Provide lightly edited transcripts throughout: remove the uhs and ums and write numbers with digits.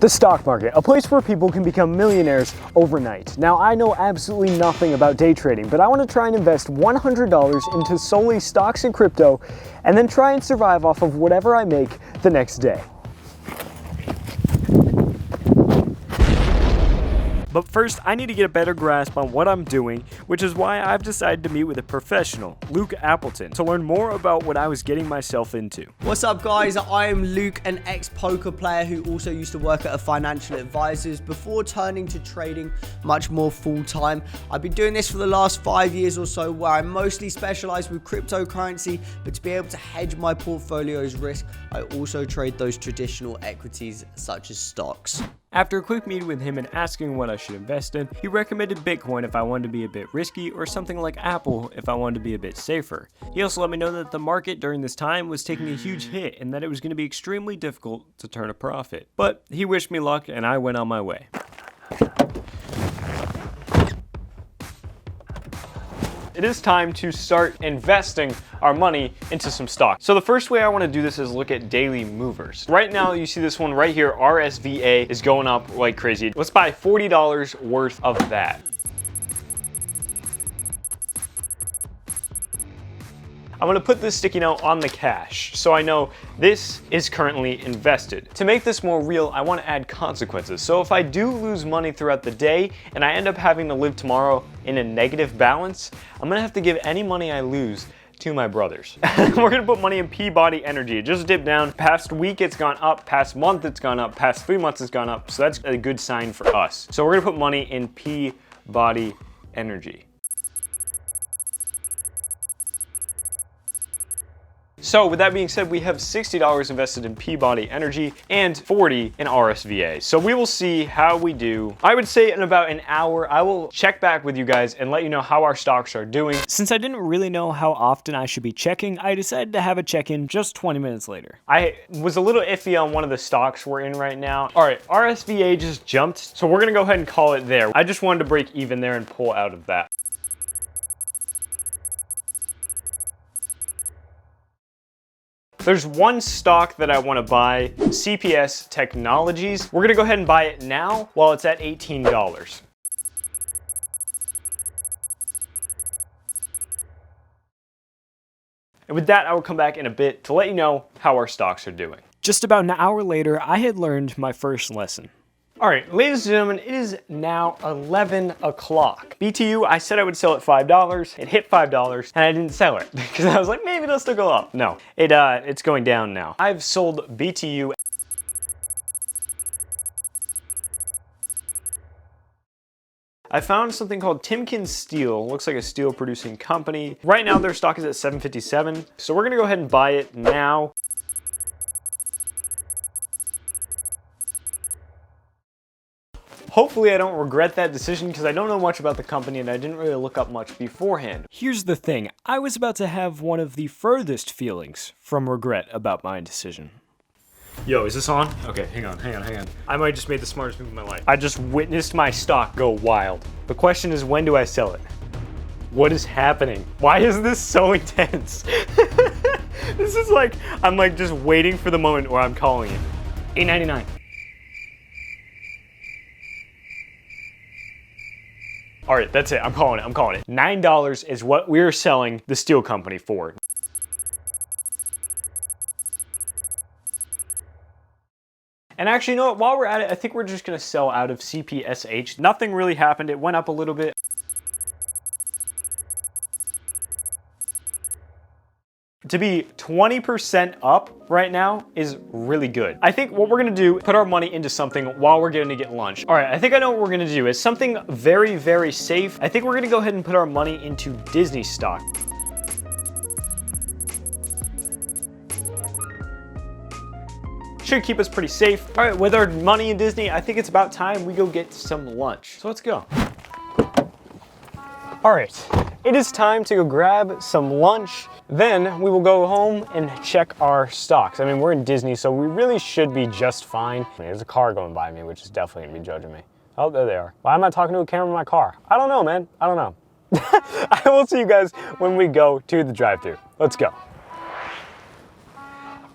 The stock market, a place where people can become millionaires overnight. Now, I know absolutely nothing about day trading, but I want to try and invest $100 into solely stocks and crypto, and then try and survive off of whatever I make the next day. But first, I need to get a better grasp on what I'm doing, which is why I've decided to meet with a professional, Luke Appleton, to learn more about what I was getting myself into. What's up, guys? I am Luke, an ex-poker player who also used to work at a financial advisor's before turning to trading much more full-time. I've been doing this for the last 5 years or so, where I mostly specialize with cryptocurrency, but to be able to hedge my portfolio's risk, I also trade those traditional equities such as stocks. After a quick meeting with him and asking what I should invest in, he recommended Bitcoin if I wanted to be a bit risky, or something like Apple if I wanted to be a bit safer. He also let me know that the market during this time was taking a huge hit and that it was going to be extremely difficult to turn a profit. But he wished me luck and I went on my way. It is time to start investing our money into some stock. So the first way I want to do this is look at daily movers. Right now, you see this one right here, RSVA, is going up like crazy. Let's buy $40 worth of that. I'm gonna put this sticky note on the cash, so I know this is currently invested. To make this more real, I wanna add consequences. So if I do lose money throughout the day and I end up having to live tomorrow in a negative balance, I'm gonna have to give any money I lose to my brothers. We're gonna put money in Peabody Energy. It just dipped down. Past week it's gone up, past month it's gone up, past 3 months it's gone up, so that's a good sign for us. So we're gonna put money in Peabody Energy. So with that being said, we have $60 invested in Peabody Energy and $40 in RSVA. So we will see how we do. I would say in about an hour, I will check back with you guys and let you know how our stocks are doing. Since I didn't really know how often I should be checking, I decided to have a check-in just 20 minutes later. I was a little iffy on one of the stocks we're in right now. All right, RSVA just jumped, so we're gonna go ahead and call it there. I just wanted to break even there and pull out of that. There's one stock that I want to buy, CPS Technologies. We're gonna go ahead and buy it now while it's at $18. And with that, I will come back in a bit to let you know how our stocks are doing. Just about an hour later, I had learned my first lesson. All right, ladies and gentlemen, it is now 11 o'clock. BTU, I said I would sell at $5. It hit $5, and I didn't sell it because I was like, maybe it'll still go up. No, it's going down now. I've sold BTU. I found something called Timken Steel. Looks like a steel producing company. Right now, their stock is at $7.57, so we're gonna go ahead and buy it now. Hopefully I don't regret that decision because I don't know much about the company and I didn't really look up much beforehand. Here's the thing, I was about to have one of the furthest feelings from regret about my decision. Yo, is this on? Okay, hang on. I might just made the smartest move of my life. I just witnessed my stock go wild. The question is, when do I sell it? What is happening? Why is this so intense? This is like, I'm like just waiting for the moment where I'm calling it. $8.99. All right, that's it, I'm calling it. $9 is what we're selling the steel company for. And actually, you know what, while we're at it, I think we're just gonna sell out of CPSH. Nothing really happened, it went up a little bit. To be 20% up right now is really good. I think what we're gonna do, put our money into something while we're going to get lunch. All right, I think I know what we're gonna do. It's something very, very safe. I think we're gonna go ahead and put our money into Disney stock. Should keep us pretty safe. All right, with our money in Disney, I think it's about time we go get some lunch. So let's go. All right, it is time to go grab some lunch. Then we will go home and check our stocks. I mean, we're in Disney, so we really should be just fine. There's a car going by me, which is definitely gonna be judging me. Oh, there they are. Why am I talking to a camera in my car? I don't know, man. I don't know. I will see you guys when we go to the drive-thru. Let's go.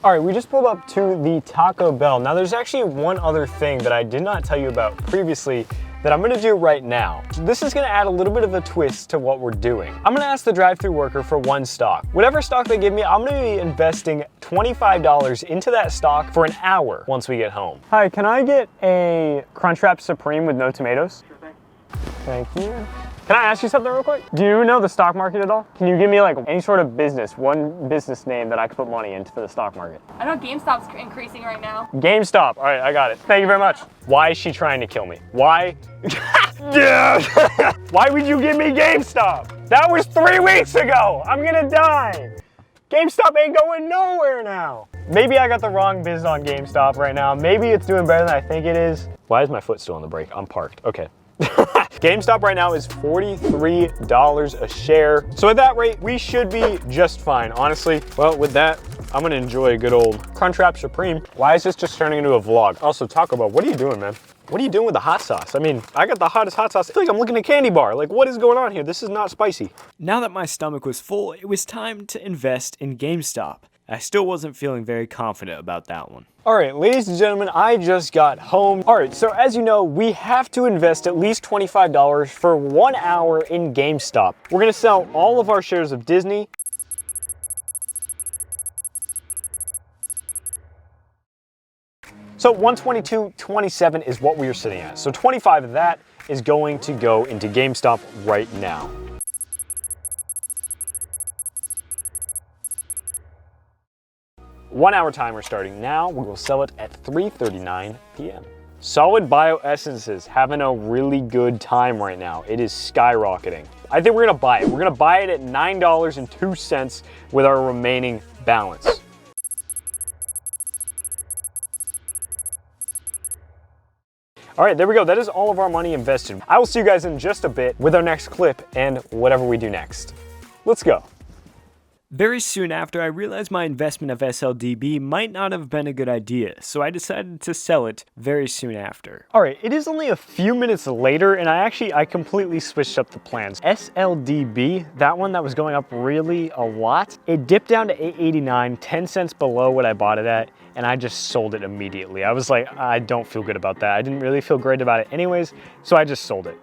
All right, we just pulled up to the Taco Bell. Now there's actually one other thing that I did not tell you about previously that I'm gonna do right now. This is gonna add a little bit of a twist to what we're doing. I'm gonna ask the drive-thru worker for one stock. Whatever stock they give me, I'm gonna be investing $25 into that stock for an hour once we get home. Hi, can I get a Crunchwrap Supreme with no tomatoes? Sure thing. Thank you. Can I ask you something real quick? Do you know the stock market at all? Can you give me like any sort of business, one business name that I could put money into for the stock market? I know GameStop's increasing right now. GameStop, all right, I got it. Thank you very much. Why is she trying to kill me? Why? Why would you give me GameStop? That was 3 weeks ago. I'm gonna die. GameStop ain't going nowhere now. Maybe I got the wrong biz on GameStop right now. Maybe it's doing better than I think it is. Why is my foot still on the brake? I'm parked, okay. GameStop right now is $43 a share. So at that rate, we should be just fine, honestly. Well, with that, I'm gonna enjoy a good old Crunchwrap Supreme. Why is this just turning into a vlog? Also, Taco Bell, what are you doing, man? What are you doing with the hot sauce? I mean, I got the hottest hot sauce. I feel like I'm looking at a candy bar. Like, what is going on here? This is not spicy. Now that my stomach was full, it was time to invest in GameStop. I still wasn't feeling very confident about that one. All right, ladies and gentlemen, I just got home. All right, so as you know, we have to invest at least $25 for 1 hour in GameStop. We're gonna sell all of our shares of Disney. So 122.27 is what we are sitting at. So 25 of that is going to go into GameStop right now. One hour timer starting now. We will sell it at 3:39 p.m. Solid Bioessences having a really good time right now. It is skyrocketing. I think we're gonna buy it. We're gonna buy it at $9.02 with our remaining balance. All right, there we go. That is all of our money invested. I will see you guys in just a bit with our next clip and whatever we do next. Let's go. Very soon after, I realized my investment of SLDB might not have been a good idea, so I decided to sell it very soon after. All right, it is only a few minutes later, and I completely switched up the plans. SLDB, that one that was going up really a lot, it dipped down to $8.89, 10 cents below what I bought it at, and I just sold it immediately. I was like, I don't feel good about that. I didn't really feel great about it anyways, so I just sold it.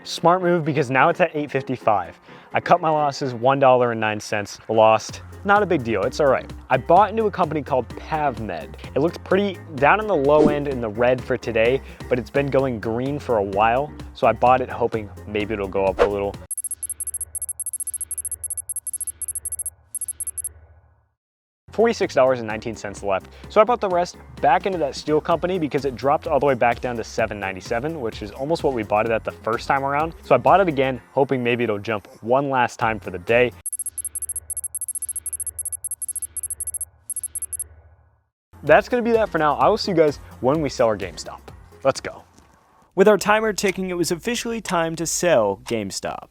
Smart move because now it's at $8.55. I cut my losses, $1.09, lost. Not a big deal, it's all right. I bought into a company called PavMed. It looked pretty down in the low end in the red for today, but it's been going green for a while. So I bought it hoping maybe it'll go up a little. $46.19 left. So I bought the rest back into that steel company because it dropped all the way back down to $7.97, which is almost what we bought it at the first time around. So I bought it again, hoping maybe it'll jump one last time for the day. That's gonna be that for now. I will see you guys when we sell our GameStop. Let's go. With our timer ticking, it was officially time to sell GameStop.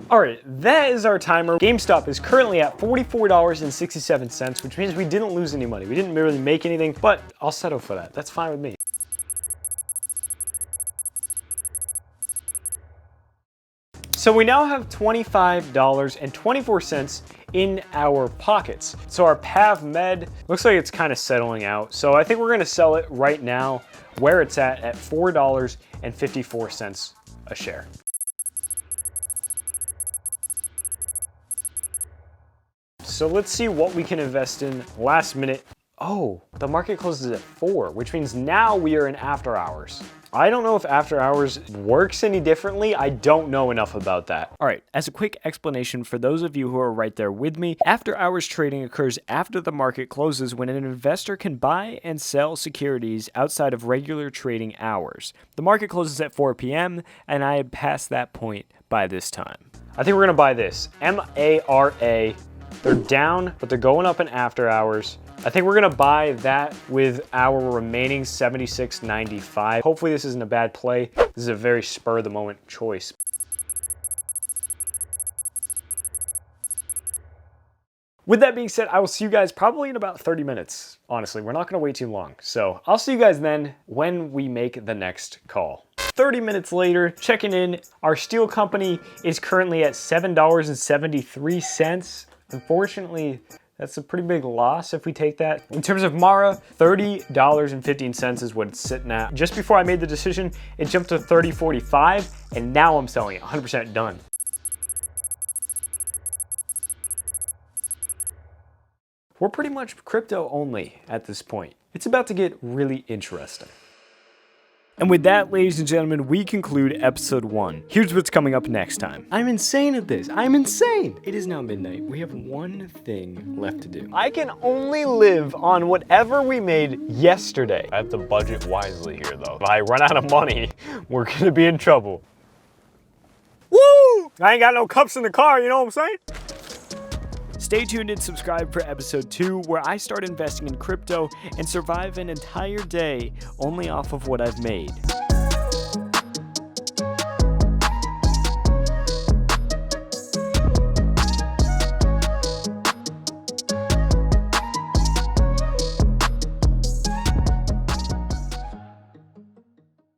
All right, that is our timer. GameStop is currently at $44.67, which means we didn't lose any money. We didn't really make anything, but I'll settle for that. That's fine with me. So we now have $25.24 in our pockets. So our PavMed looks like it's kind of settling out. So I think we're gonna sell it right now where it's at $4.54 a share. So let's see what we can invest in last minute. Oh, the market closes at 4, which means now we are in after hours. I don't know if after hours works any differently. I don't know enough about that. All right, as a quick explanation for those of you who are right there with me, after hours trading occurs after the market closes when an investor can buy and sell securities outside of regular trading hours. The market closes at 4 p.m. and I had passed that point by this time. I think we're gonna buy this, MARA. They're down, but they're going up in after hours. I think we're gonna buy that with our remaining $76.95. Hopefully this isn't a bad play. This is a very spur of the moment choice. With that being said, I will see you guys probably in about 30 minutes. Honestly, we're not gonna wait too long. So I'll see you guys then when we make the next call. 30 minutes later, checking in, our steel company is currently at $7.73. Unfortunately, that's a pretty big loss if we take that. In terms of Mara, $30.15 is what it's sitting at. Just before I made the decision, it jumped to $30.45, and now I'm selling it, 100% done. We're pretty much crypto only at this point. It's about to get really interesting. And with that, ladies and gentlemen, we conclude episode 1. Here's what's coming up next time. I'm insane at this. I'm insane. It is now midnight. We have one thing left to do. I can only live on whatever we made yesterday. I have to budget wisely here, though. If I run out of money, we're gonna be in trouble. Woo! I ain't got no cups in the car, you know what I'm saying? Stay tuned and subscribe for episode 2, where I start investing in crypto and survive an entire day only off of what I've made.